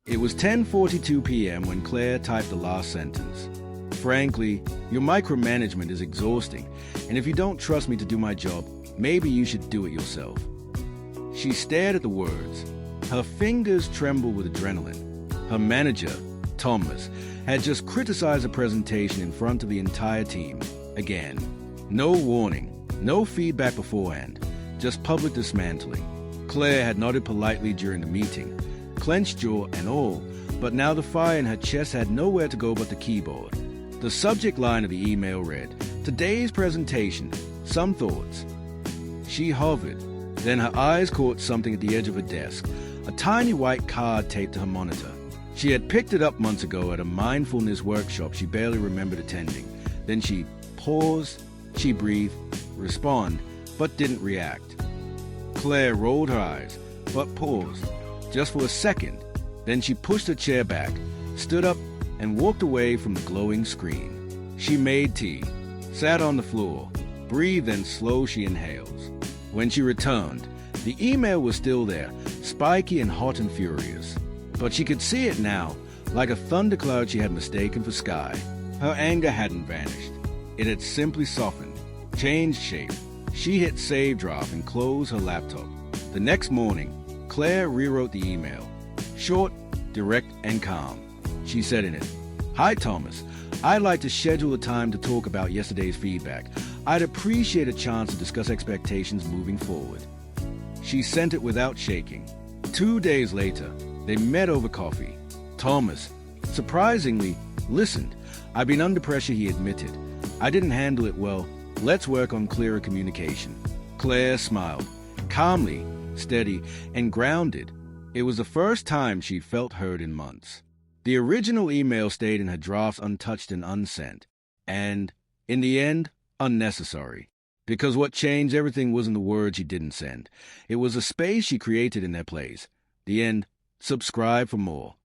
It was 10:42 p.m. when Claire typed the last sentence. Frankly, your micromanagement is exhausting, and if you don't trust me to do my job, maybe you should do it yourself. She stared at the words. Her fingers trembled with adrenaline. Her manager, Thomas, had just criticized a presentation in front of the entire team. Again. No warning, no feedback beforehand, just public dismantling. Claire had nodded politely during the meeting, clenched jaw and all, but now the fire in her chest had nowhere to go but the keyboard. The subject line of the email read, "Today's presentation, some thoughts." She hovered, then her eyes caught something at the edge of her desk, a tiny white card taped to her monitor. She had picked it up months ago at a mindfulness workshop she barely remembered attending. Then she paused, she breathed, respond, but didn't react. Claire rolled her eyes, but paused, just for a second. Then she pushed her chair back, stood up, and walked away from the glowing screen. She made tea, sat on the floor, breathed and slow she inhales. When she returned, the email was still there, spiky and hot and furious. But she could see it now, like a thundercloud she had mistaken for sky. Her anger hadn't vanished. It had simply softened, changed shape. She hit save draft and closed her laptop. The next morning, Claire rewrote the email. Short, direct, and calm. She said in it, "Hi, Thomas. I'd like to schedule a time to talk about yesterday's feedback. I'd appreciate a chance to discuss expectations moving forward." She sent it without shaking. 2 days later, they met over coffee. Thomas, surprisingly, listened. "I've been under pressure," he admitted. "I didn't handle it well. Let's work on clearer communication." Claire smiled, calmly, steady, and grounded. It was the first time she'd felt heard in months. The original email stayed in her drafts untouched and unsent. And, in the end, unnecessary. Because what changed everything wasn't the words she didn't send. It was the space she created in their place. The end. Subscribe for more.